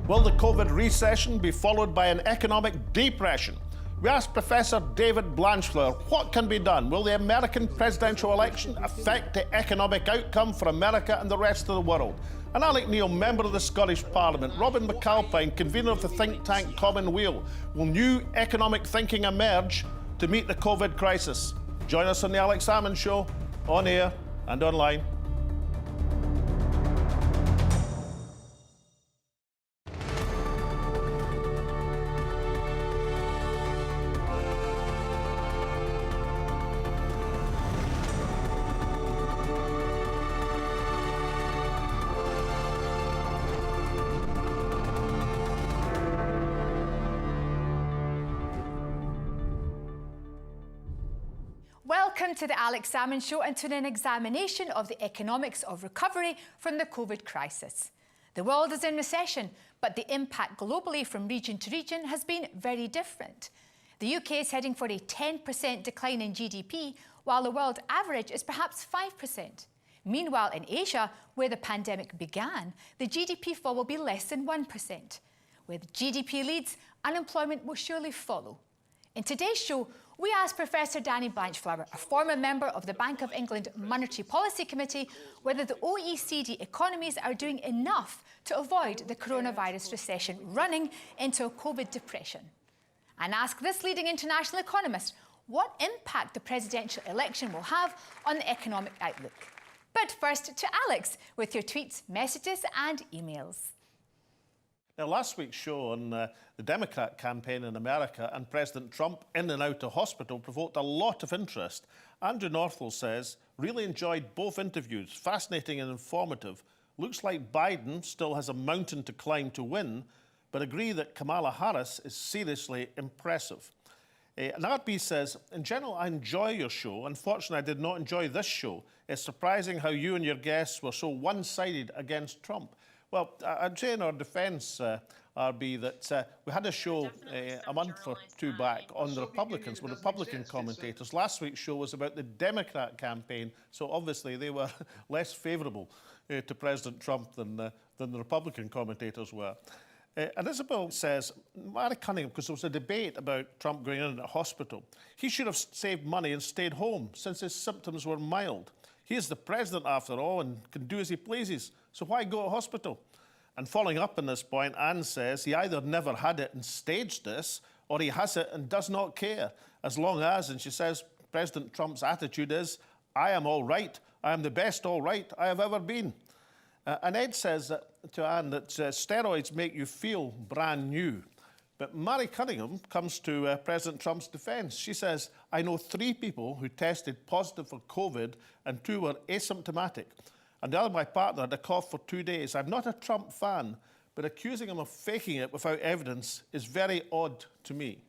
Will the COVID recession be followed by an economic depression? We asked Professor David Blanchflower what can be done. Will the American presidential election affect the economic outcome for America and the rest of the world? And Alex Neil, member of the Scottish Parliament, Robin McAlpine, convener of the think tank Common Weal. Will new economic thinking emerge to meet the COVID crisis? Join us on the Alex Salmond Show, on air and online. Welcome to the Alex Salmond Show and to an examination of the economics of recovery from the COVID crisis. The world is in recession, but the impact globally from region to region has been very different. The UK is heading for a 10% decline in GDP, while the world average is perhaps 5%. Meanwhile, in Asia, where the pandemic began, the GDP fall will be less than 1%. Where the GDP leads, unemployment will surely follow. In today's show, we asked Professor Danny Blanchflower, a former member of the Bank of England Monetary Policy Committee, whether the OECD economies are doing enough to avoid the coronavirus recession running into a COVID depression. And ask this leading international economist what impact the presidential election will have on the economic outlook. But first to Alex with your tweets, messages and emails. Now, last week's show on the Democrat campaign in America and President Trump in and out of hospital provoked a lot of interest. Andrew Northwell says, really enjoyed both interviews, fascinating and informative. Looks like Biden still has a mountain to climb to win, but agree that Kamala Harris is seriously impressive. And RB says, in general, I enjoy your show. Unfortunately, I did not enjoy this show. It's surprising how you and your guests were so one-sided against Trump. Well, I'd say in our defence, RB, that we had a show a month or two back on the Republicans, with Republican commentators. Last week's show was about the Democrat campaign, so obviously they were less favourable to President Trump than the Republican commentators were. And Isabel says, Mary Cunningham, because there was a debate about Trump going in at hospital, he should have saved money and stayed home since his symptoms were mild. He is the president, after all, and can do as he pleases. So why go to hospital? And following up on this point, Anne says he either never had it and staged this, or he has it and does not care. As long as, and she says, President Trump's attitude is, I am all right. I am the best all right I have ever been. And Ed says to Anne that steroids make you feel brand new. But Mary Cunningham comes to President Trump's defence. She says, I know 3 people who tested positive for COVID and 2 were asymptomatic. And the other, my partner, had a cough for 2 days. I'm not a Trump fan, but accusing him of faking it without evidence is very odd to me.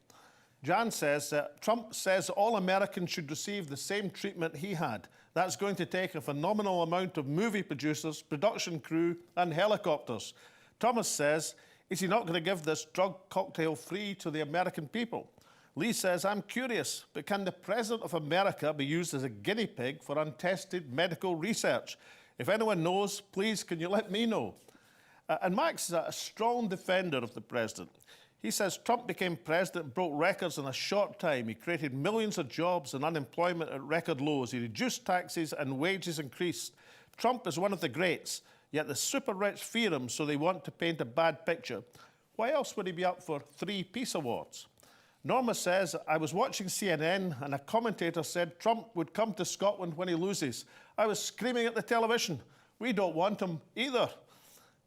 Jan says, Trump says all Americans should receive the same treatment he had. That's going to take a phenomenal amount of movie producers, production crew and helicopters. Thomas says, is he not going to give this drug cocktail free to the American people? Lee says, I'm curious, but can the President of America be used as a guinea pig for untested medical research? If anyone knows, please, can you let me know? And Max is a strong defender of the President. He says Trump became president, broke records in a short time. He created millions of jobs and unemployment at record lows. He reduced taxes and wages increased. Trump is one of the greats. Yet the super rich fear him, so they want to paint a bad picture. Why else would he be up for 3 Peace Awards? Norma says, I was watching CNN and a commentator said Trump would come to Scotland when he loses. I was screaming at the television. We don't want him either.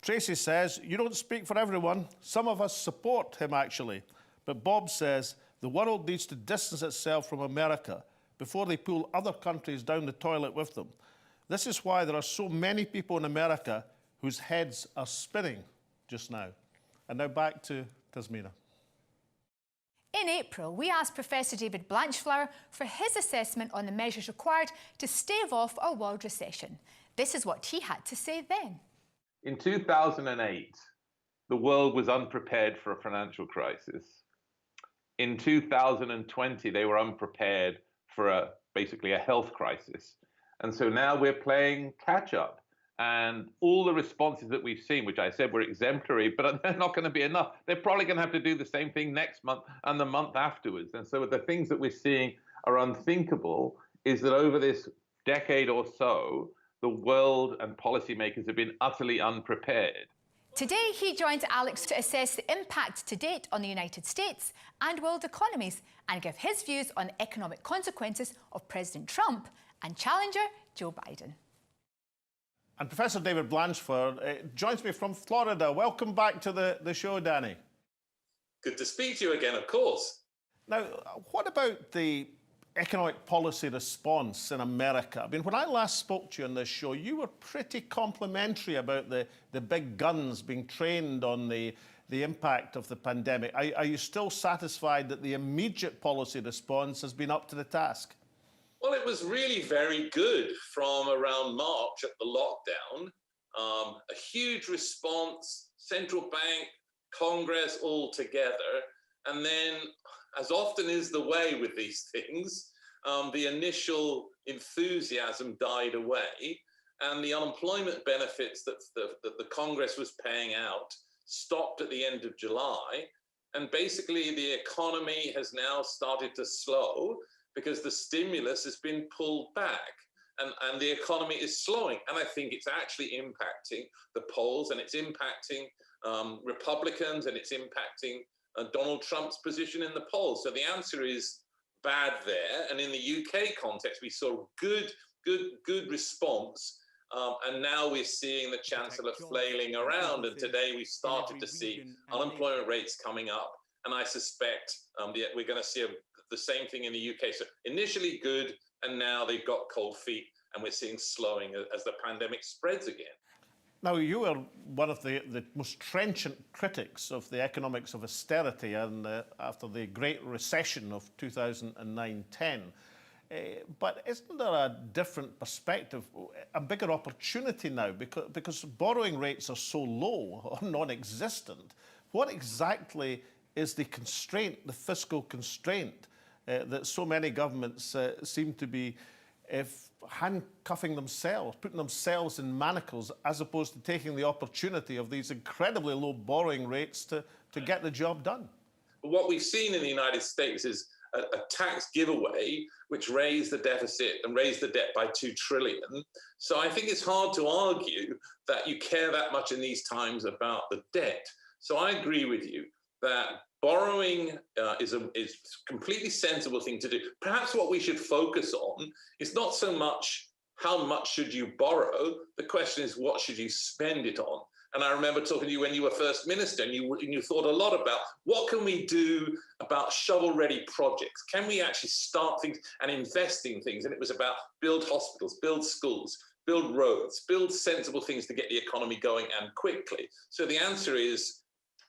Tracy says, you don't speak for everyone. Some of us support him, actually. But Bob says, the world needs to distance itself from America before they pull other countries down the toilet with them. This is why there are so many people in America whose heads are spinning just now. And now back to Tasmina. In April, we asked Professor David Blanchflower for his assessment on the measures required to stave off a world recession. This is what he had to say then. In 2008, the world was unprepared for a financial crisis. In 2020, they were unprepared for basically a health crisis. And so now we're playing catch up. And all the responses that we've seen, which I said were exemplary, but they're not going to be enough. They're probably going to have to do the same thing next month and the month afterwards. And so the things that we're seeing are unthinkable, is that over this decade or so, the world and policymakers have been utterly unprepared. Today, he joins Alex to assess the impact to date on the United States and world economies and give his views on economic consequences of President Trump and challenger Joe Biden. And Professor David Blanchflower joins me from Florida. Welcome back to the show, Danny. Good to speak to you again, of course. Now, what about the economic policy response in America? I mean, when I last spoke to you on this show, you were pretty complimentary about the big guns being trained on the impact of the pandemic. Are you still satisfied that the immediate policy response has been up to the task? Well, it was really very good from around March at the lockdown. A huge response, central bank, Congress all together. And then, as often is the way with these things, the initial enthusiasm died away, and the unemployment benefits that the Congress was paying out stopped at the end of July. And basically, the economy has now started to slow because the stimulus has been pulled back, and the economy is slowing. And I think it's actually impacting the polls, and it's impacting Republicans, and it's impacting Donald Trump's position in the polls. So the answer is bad there. And in the UK context, we saw good response. And now we're seeing the Chancellor flailing around. And today we started to see unemployment rates coming up. And I suspect we're going to see the same thing in the UK. So initially good, and now they've got cold feet, and we're seeing slowing as the pandemic spreads again. Now, you were one of the most trenchant critics of the economics of austerity and after the Great Recession of 2009-10. But isn't there a different perspective, a bigger opportunity now? Because borrowing rates are so low or non-existent. What exactly is the constraint, the fiscal constraint, that so many governments seem to be handcuffing themselves, putting themselves in manacles, as opposed to taking the opportunity of these incredibly low borrowing rates to get the job done? What we've seen in the United States is a tax giveaway, which raised the deficit and raised the debt by $2 trillion. So I think it's hard to argue that you care that much in these times about the debt. So I agree with you that borrowing is a completely sensible thing to do. Perhaps what we should focus on is not so much how much should you borrow. The question is, what should you spend it on? And I remember talking to you when you were First Minister, and you thought a lot about what can we do about shovel-ready projects? Can we actually start things and invest in things? And it was about build hospitals, build schools, build roads, build sensible things to get the economy going and quickly. So the answer is,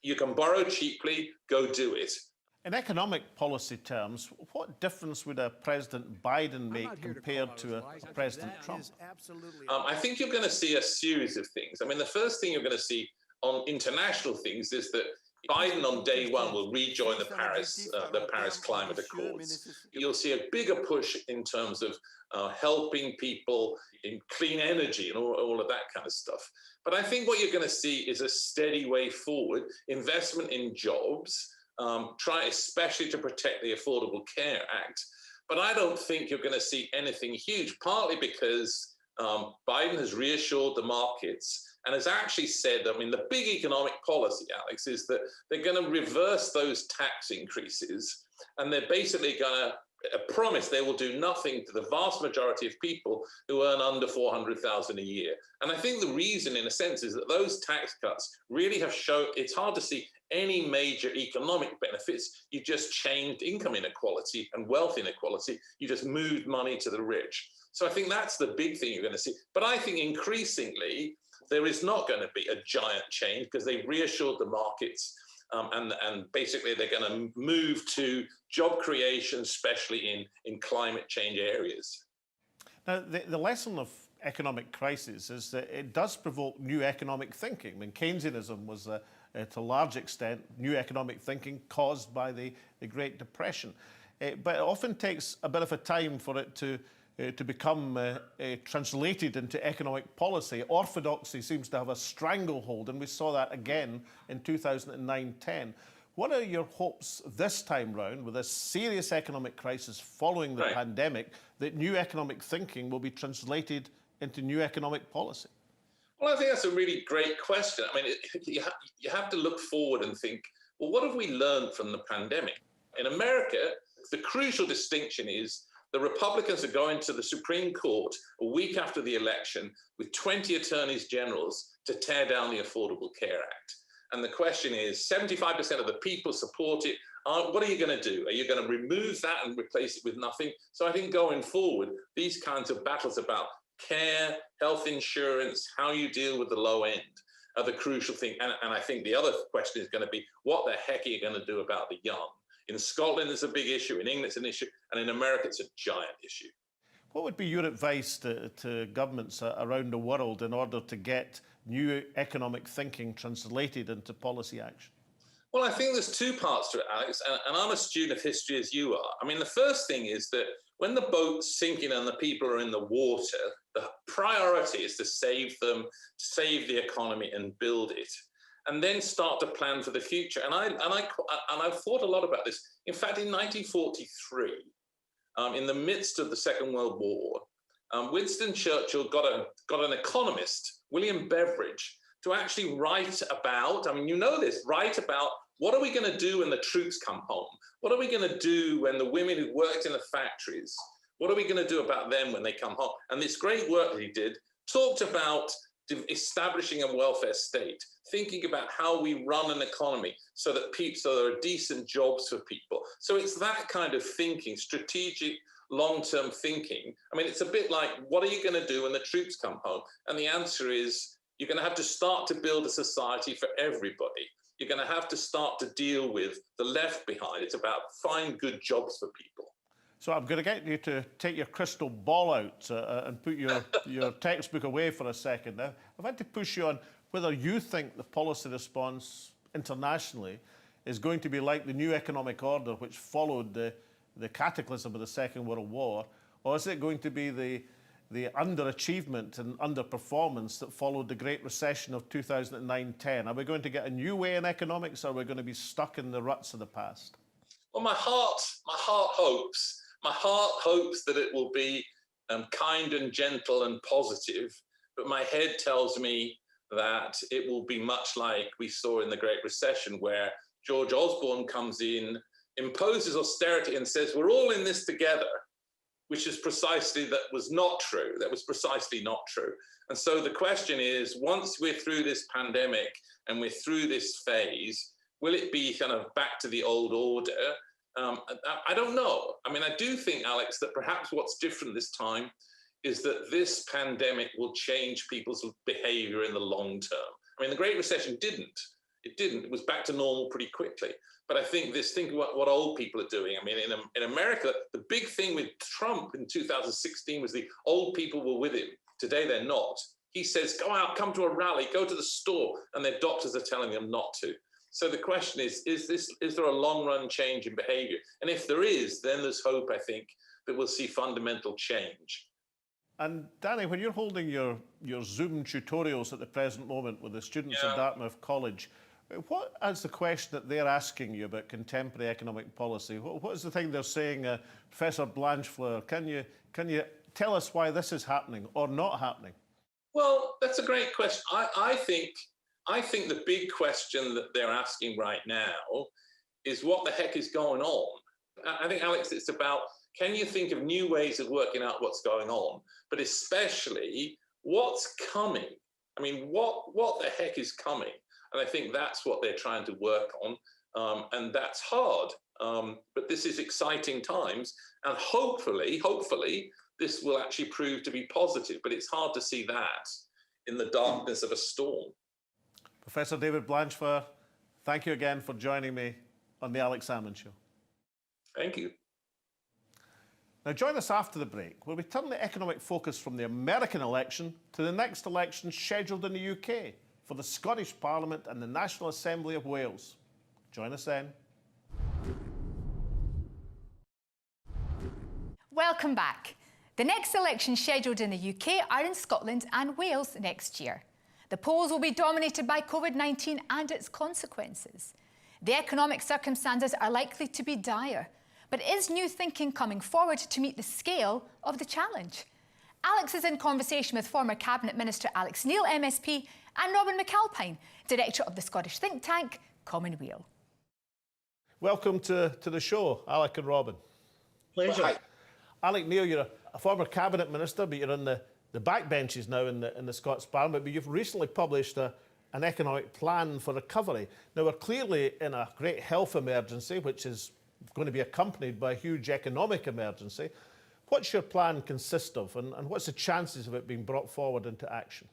you can borrow cheaply, go do it. In economic policy terms, what difference would a President Biden make compared to a President Trump? I think you're going to see a series of things. I mean, the first thing you're going to see on international things is that Biden on day one will rejoin the Paris Climate Accords. You'll see a bigger push in terms of helping people in clean energy and all of that kind of stuff. But I think what you're going to see is a steady way forward, investment in jobs, try especially to protect the Affordable Care Act. But I don't think you're going to see anything huge, partly because Biden has reassured the markets and has actually said, I mean, the big economic policy, Alex, is that they're going to reverse those tax increases, and they're basically going to promise they will do nothing to the vast majority of people who earn under $400,000 a year. And I think the reason, in a sense, is that those tax cuts really have shown it's hard to see any major economic benefits. You just changed income inequality and wealth inequality. You just moved money to the rich. So I think that's the big thing you're going to see. But I think increasingly, there is not going to be a giant change because they've reassured the markets. And basically, they're going to move to job creation, especially in climate change areas. Now, the lesson of economic crisis is that it does provoke new economic thinking. I mean, Keynesianism was, to a large extent, new economic thinking caused by the Great Depression. But it often takes a bit of a time for it to to become translated into economic policy. Orthodoxy seems to have a stranglehold, and we saw that again in 2009-10. What are your hopes this time round, with a serious economic crisis following the pandemic, that new economic thinking will be translated into new economic policy? Well, I think that's a really great question. I mean, you have to look forward and think, well, what have we learned from the pandemic? In America, the crucial distinction is the Republicans are going to the Supreme Court a week after the election with 20 attorneys generals to tear down the Affordable Care Act. And the question is, 75% of the people support it. What are you going to do? Are you going to remove that and replace it with nothing? So I think going forward, these kinds of battles about care, health insurance, how you deal with the low end are the crucial thing. And I think the other question is going to be, what the heck are you going to do about the young? In Scotland, it's a big issue. In England, it's an issue. And in America, it's a giant issue. What would be your advice to governments around the world in order to get new economic thinking translated into policy action? Well, I think there's two parts to it, Alex, and I'm a student of history as you are. I mean, the first thing is that when the boat's sinking and the people are in the water, the priority is to save them, save the economy and build it, and then start to plan for the future. And I've thought a lot about this. In fact, in 1943, in the midst of the Second World War, Winston Churchill got an economist, William Beveridge, to actually write about, I mean, you know this, write about what are we going to do when the troops come home? What are we going to do when the women who worked in the factories, what are we going to do about them when they come home? And this great work that he did talked about establishing a welfare state, thinking about how we run an economy so that there are decent jobs for people. So it's that kind of thinking, strategic, long-term thinking. I mean, it's a bit like, what are you going to do when the troops come home? And the answer is, you're going to have to start to build a society for everybody. You're going to have to start to deal with the left behind. It's about find good jobs for people. So I'm going to get you to take your crystal ball out and put your textbook away for a second now. I've had to push you on whether you think the policy response internationally is going to be like the new economic order which followed the cataclysm of the Second World War, or is it going to be the underachievement and underperformance that followed the Great Recession of 2009-10? Are we going to get a new way in economics, or are we going to be stuck in the ruts of the past? Well, my heart hopes that it will be kind and gentle and positive, but my head tells me that it will be much like we saw in the Great Recession, where George Osborne comes in, imposes austerity and says, we're all in this together, which is precisely, that was not true. That was precisely not true. And so the question is, once we're through this pandemic and we're through this phase, will it be kind of back to the old order? I don't know. I mean, I do think, Alex, that perhaps what's different this time is that this pandemic will change people's behavior in the long term. I mean, the Great Recession didn't. It didn't. It was back to normal pretty quickly. But I think think about what old people are doing. I mean, in America, the big thing with Trump in 2016 was the old people were with him. Today, they're not. He says, go out, come to a rally, go to the store, and their doctors are telling them not to. So the question is there a long-run change in behavior? And if there is, then there's hope, I think, that we'll see fundamental change. And Danny, when you're holding your Zoom tutorials at the present moment with the students at Dartmouth College, what is the question that they're asking you about contemporary economic policy? What is the thing they're saying, Professor Blanchflower? Can you tell us why this is happening or not happening? Well, that's a great question. I think the big question that they're asking right now is what the heck is going on? I think, Alex, it's about, can you think of new ways of working out what's going on, but especially what's coming? I mean, what the heck is coming? And I think that's what they're trying to work on, and that's hard. But this is exciting times, and hopefully, this will actually prove to be positive. But it's hard to see that in the darkness of a storm. Professor David Blanchflower, thank you again for joining me on the Alex Salmond Show. Thank you. Now join us after the break, where we turn the economic focus from the American election to the next election scheduled in the UK for the Scottish Parliament and the National Assembly of Wales. Join us then. Welcome back. The next elections scheduled in the UK are in Scotland and Wales next year. The polls will be dominated by Covid-19 and its consequences. The economic circumstances are likely to be dire, but is new thinking coming forward to meet the scale of the challenge? Alex is in conversation with former Cabinet Minister Alex Neil, MSP, and Robin McAlpine, Director of the Scottish think tank Common Weal. Welcome to the show, Alec and Robin. Pleasure. Hi. Alec Neil, you're a former Cabinet Minister, but you're in the backbenches now in the Scots Parliament, but you've recently published an economic plan for recovery. Now, we're clearly in a great health emergency, which is going to be accompanied by a huge economic emergency. What's your plan consist of, and what's the chances of it being brought forward into action?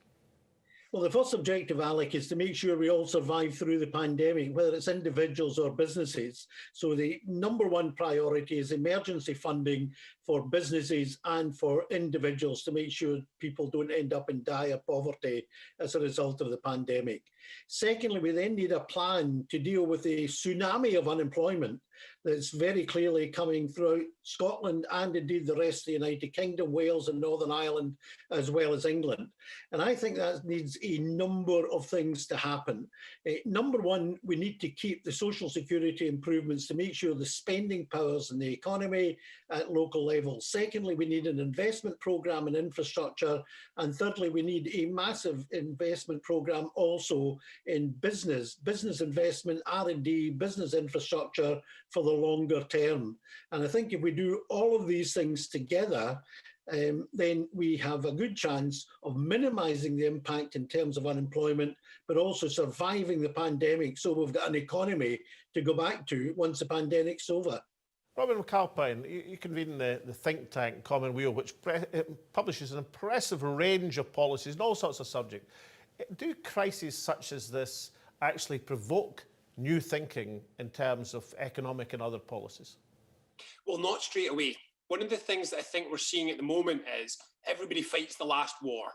Well, the first objective, Alec, is to make sure we all survive through the pandemic, whether it's individuals or businesses. So the number one priority is emergency funding for businesses and for individuals to make sure people don't end up in dire poverty as a result of the pandemic. Secondly, we then need a plan to deal with the tsunami of unemployment that's very clearly coming throughout Scotland and indeed the rest of the United Kingdom, Wales and Northern Ireland, as well as England. And I think that needs a number of things to happen. Number one, we need to keep the social security improvements to make sure the spending powers in the economy at local levels. Secondly, we need an investment programme in infrastructure. And thirdly, we need a massive investment programme also in business investment, R&D, business infrastructure for the longer term. And I think if we do all of these things together, then we have a good chance of minimising the impact in terms of unemployment, but also surviving the pandemic so we've got an economy to go back to once the pandemic's over. Robin McAlpine, you convene the think tank Common Weal, which publishes an impressive range of policies and all sorts of subjects. Do crises such as this actually provoke new thinking in terms of economic and other policies? Well, not straight away. One of the things that I think we're seeing at the moment is everybody fights the last war.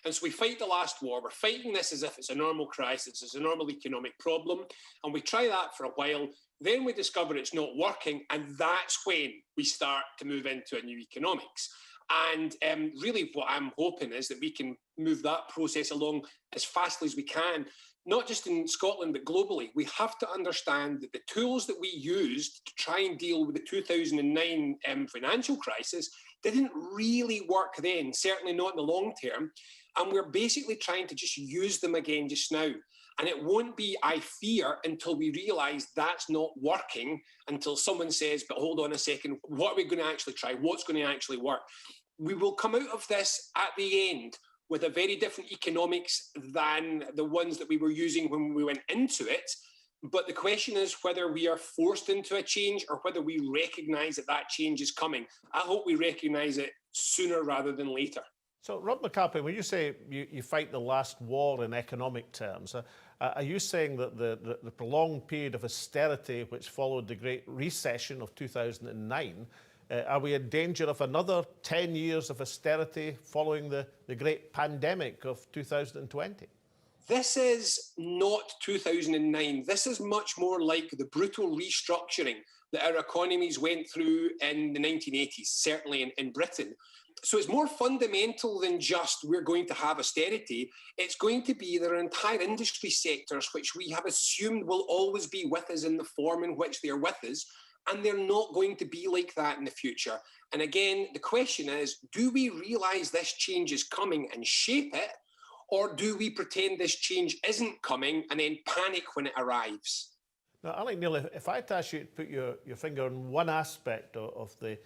And so we fight the last war. We're fighting this as if it's a normal crisis, it's a normal economic problem. And we try that for a while. Then we discover it's not working. And that's when we start to move into a new economics. And really what I'm hoping is that we can move that process along as fast as we can, not just in Scotland, but globally. We have to understand that the tools that we used to try and deal with the 2009 financial crisis didn't really work then, certainly not in the long term. And we're basically trying to just use them again just now. And it won't be, I fear, until we realise that's not working, until someone says, but hold on a second, what are we going to actually try? What's going to actually work? We will come out of this at the end with a very different economics than the ones that we were using when we went into it. But the question is whether we are forced into a change or whether we recognise that that change is coming. I hope we recognise it sooner rather than later. So, Rob McAlpine, when you say you fight the last war in economic terms, are you saying that the prolonged period of austerity which followed the Great Recession of 2009, are we in danger of another 10 years of austerity following the great pandemic of 2020? This is not 2009. This is much more like the brutal restructuring that our economies went through in the 1980s, certainly in Britain. So it's more fundamental than just we're going to have austerity. It's going to be there are entire industry sectors which we have assumed will always be with us in the form in which they're with us, and they're not going to be like that in the future. And again, the question is, do we realise this change is coming and shape it, or do we pretend this change isn't coming and then panic when it arrives? Now, Alec Neil, if I had to ask you to put your finger on one aspect of the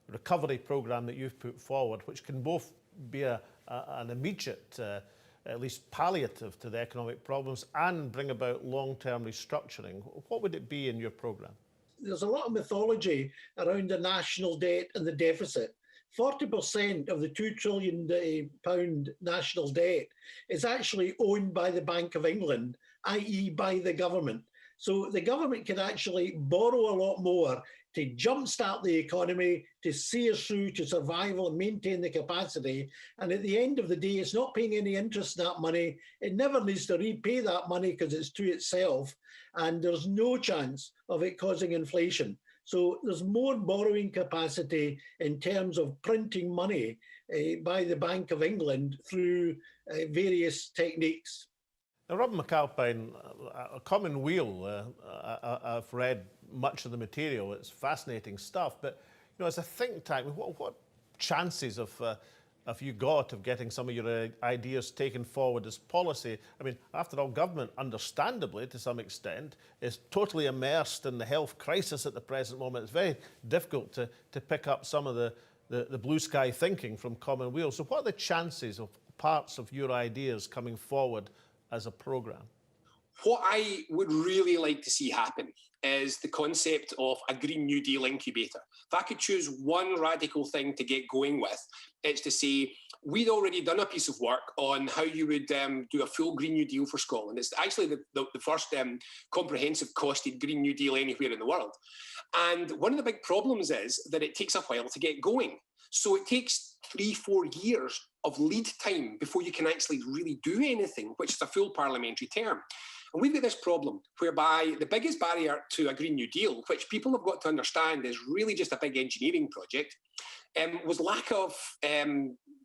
recovery programme that you've put forward, which can both be an immediate, at least palliative to the economic problems and bring about long-term restructuring, what would it be in your programme? There's a lot of mythology around the national debt and the deficit. 40% of the £2 trillion national debt is actually owned by the Bank of England, i.e. by the government. So the government can actually borrow a lot more to jumpstart the economy, to see us through to survival and maintain the capacity. And at the end of the day, it's not paying any interest on that money. It never needs to repay that money because it's to itself. And there's no chance of it causing inflation. So there's more borrowing capacity in terms of printing money by the Bank of England through various techniques. Now, Robin McAlpine, Common Weal, I've read much of the material. It's fascinating stuff. But as a think tank, what chances have you got of getting some of your ideas taken forward as policy? I mean, after all, government, understandably, to some extent, is totally immersed in the health crisis at the present moment. It's very difficult to pick up some of the blue sky thinking from Common Weal. So what are the chances of parts of your ideas coming forward as a programme? What I would really like to see happen is the concept of a Green New Deal incubator. If I could choose one radical thing to get going with, it's to say, we'd already done a piece of work on how you would do a full Green New Deal for Scotland. It's actually the first comprehensive costed Green New Deal anywhere in the world. And one of the big problems is that it takes a while to get going. So it takes 3-4 years of lead time before you can actually really do anything, which is a full parliamentary term. And we've got this problem whereby the biggest barrier to a Green New Deal, which people have got to understand is really just a big engineering project, was lack of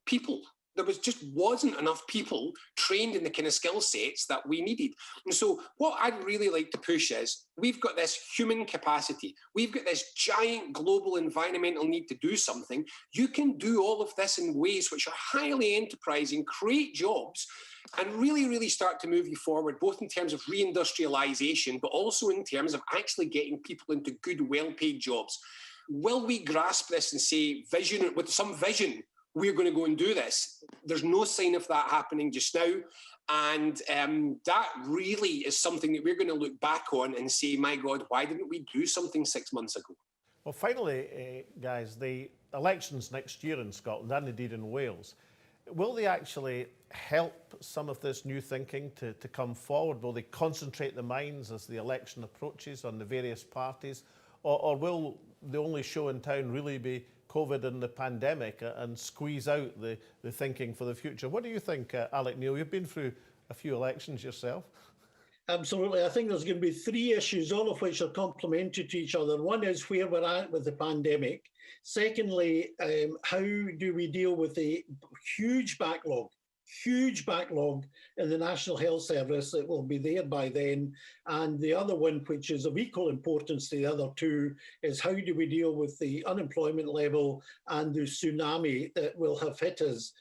people. There just wasn't enough people trained in the kind of skill sets that we needed. And so what I'd really like to push is, we've got this human capacity. We've got this giant global environmental need to do something. You can do all of this in ways which are highly enterprising, create jobs, and really, really start to move you forward, both in terms of reindustrialization, but also in terms of actually getting people into good, well-paid jobs. Will we grasp this and say, vision, with some vision, we're going to go and do this? There's no sign of that happening just now. And that really is something that we're going to look back on and say, my God, why didn't we do something 6 months ago? Well, finally, guys, the elections next year in Scotland and indeed in Wales, will they actually help some of this new thinking to come forward? Will they concentrate the minds as the election approaches on the various parties? Or will the only show in town really be COVID and the pandemic and squeeze out the thinking for the future? What do you think, Alec Neil? You've been through a few elections yourself. Absolutely. I think there's going to be 3 issues, all of which are complementary to each other. One is where we're at with the pandemic. Secondly, how do we deal with the huge backlog in the National Health Service that will be there by then? And the other one, which is of equal importance to the other 2, is how do we deal with the unemployment level and the tsunami that will have hit us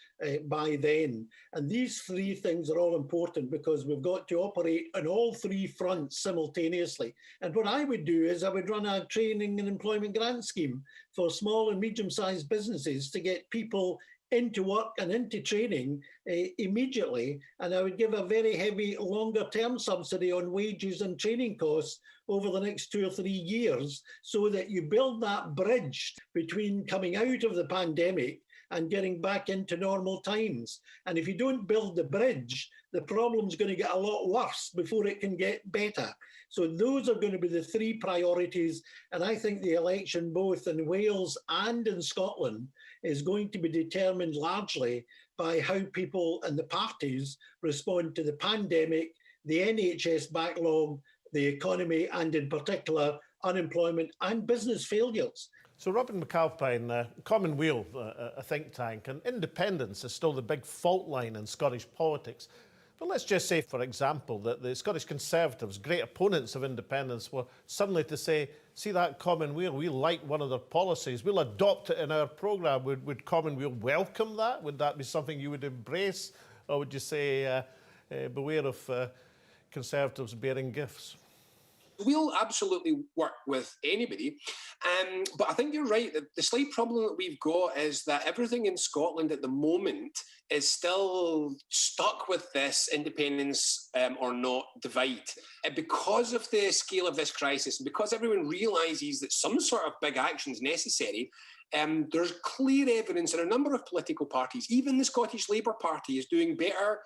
by then? And these 3 things are all important because we've got to operate on all 3 fronts simultaneously. And what I would do is I would run a training and employment grant scheme for small and medium-sized businesses to get people into work and into training immediately. And I would give a very heavy longer-term subsidy on wages and training costs over the next 2 or 3 years, so that you build that bridge between coming out of the pandemic and getting back into normal times. And if you don't build the bridge, the problem's going to get a lot worse before it can get better. So those are going to be the 3 priorities. And I think the election, both in Wales and in Scotland, is going to be determined largely by how people and the parties respond to the pandemic, the NHS backlog, the economy, and in particular, unemployment and business failures. So Robin McAlpine, Common Weal, a think tank, and independence is still the big fault line in Scottish politics. But let's just say, for example, that the Scottish Conservatives, great opponents of independence, were suddenly to say, see that Common Weal, we like one of their policies, we'll adopt it in our programme. Would Common Weal welcome that? Would that be something you would embrace? Or would you say, beware of Conservatives bearing gifts? We'll absolutely work with anybody. But I think you're right. The slight problem that we've got is that everything in Scotland at the moment is still stuck with this independence or not divide. And because of the scale of this crisis, and because everyone realises that some sort of big action is necessary, there's clear evidence in a number of political parties, even the Scottish Labour Party is doing better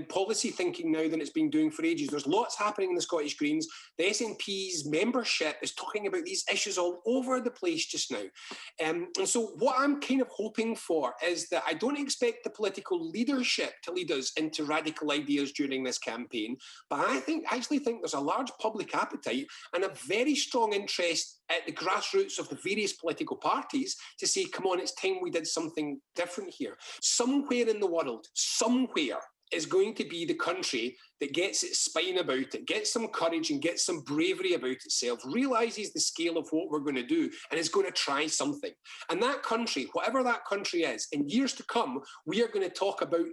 policy thinking now than it's been doing for ages. There's lots happening in the Scottish Greens. The SNP's membership is talking about these issues all over the place just now. And so what I'm kind of hoping for is that I don't expect the political leadership to lead us into radical ideas during this campaign, but I actually think there's a large public appetite and a very strong interest at the grassroots of the various political parties to say, come on, it's time we did something different here. Somewhere in the world, somewhere, is going to be the country that gets its spine about it, gets some courage and gets some bravery about itself, realises the scale of what we're going to do and is going to try something. And that country, whatever that country is, in years to come, we are going to talk about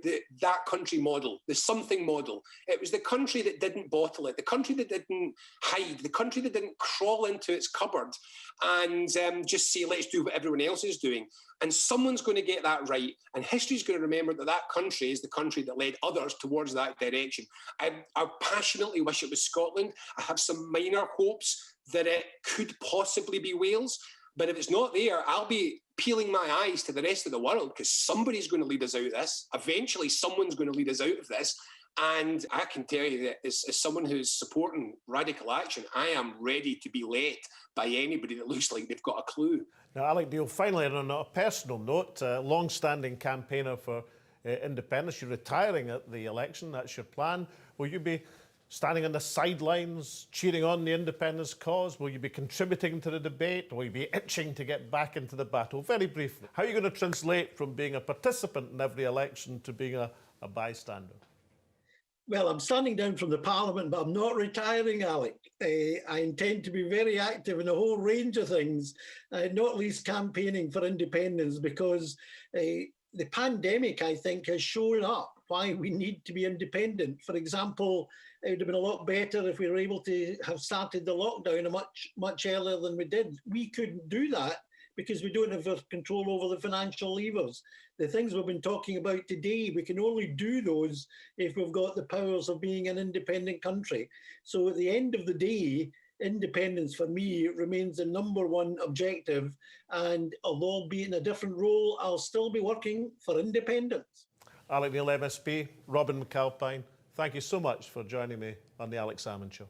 that country model, the something model. It was the country that didn't bottle it, the country that didn't hide, the country that didn't crawl into its cupboard and just say, let's do what everyone else is doing. And someone's going to get that right. And history's going to remember that that country is the country that led others towards that direction. I passionately wish it was Scotland. I have some minor hopes that it could possibly be Wales. But if it's not there, I'll be peeling my eyes to the rest of the world because somebody's going to lead us out of this. Eventually, someone's going to lead us out of this. And I can tell you that as someone who's supporting radical action, I am ready to be led by anybody that looks like they've got a clue. Now, Alec Neil, finally, on a personal note, long-standing campaigner for independence, you're retiring at the election, that's your plan. Will you be standing on the sidelines, cheering on the independence cause? Will you be contributing to the debate? Will you be itching to get back into the battle? Very briefly, how are you going to translate from being a participant in every election to being a bystander? Well, I'm standing down from the Parliament, but I'm not retiring, Alec. I intend to be very active in a whole range of things, not least campaigning for independence, because the pandemic, I think, has shown up why we need to be independent. For example, it would have been a lot better if we were able to have started the lockdown much earlier than we did. We couldn't do that because we don't have control over the financial levers. The things we've been talking about today, we can only do those if we've got the powers of being an independent country. So at the end of the day, independence for me remains the #1 objective. And although I'll be in a different role, I'll still be working for independence. Alex Neil, MSP, Robin McAlpine, thank you so much for joining me on the Alex Salmond Show.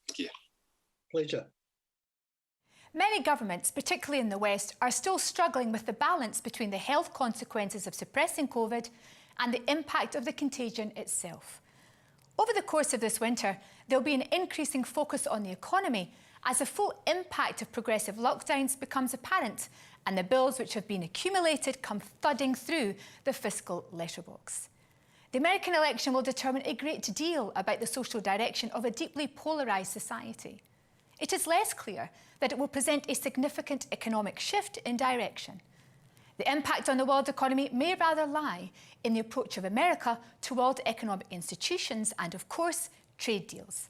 Thank you. Pleasure. Many governments, particularly in the West, are still struggling with the balance between the health consequences of suppressing COVID and the impact of the contagion itself. Over the course of this winter, there'll be an increasing focus on the economy as the full impact of progressive lockdowns becomes apparent and the bills which have been accumulated come thudding through the fiscal letterbox. The American election will determine a great deal about the social direction of a deeply polarised society. It is less clear that it will present a significant economic shift in direction. The impact on the world economy may rather lie in the approach of America to world economic institutions and, of course, trade deals.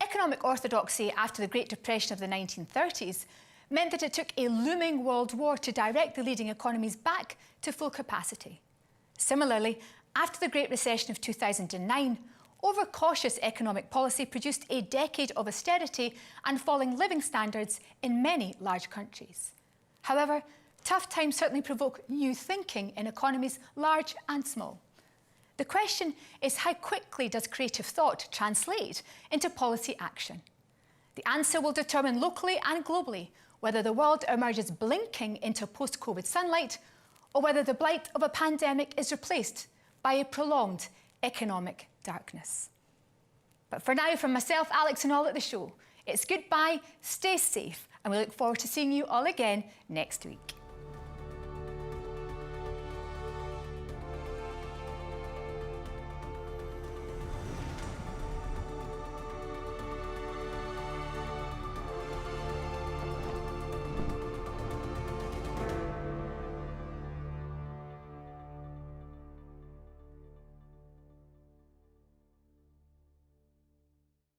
Economic orthodoxy after the Great Depression of the 1930s meant that it took a looming world war to direct the leading economies back to full capacity. Similarly, after the Great Recession of 2009, overcautious economic policy produced a decade of austerity and falling living standards in many large countries. However, tough times certainly provoke new thinking in economies large and small. The question is, how quickly does creative thought translate into policy action? The answer will determine locally and globally whether the world emerges blinking into post-COVID sunlight or whether the blight of a pandemic is replaced by a prolonged economic darkness. But for now, from myself, Alex, and all at the show, it's goodbye, stay safe, and we look forward to seeing you all again next week.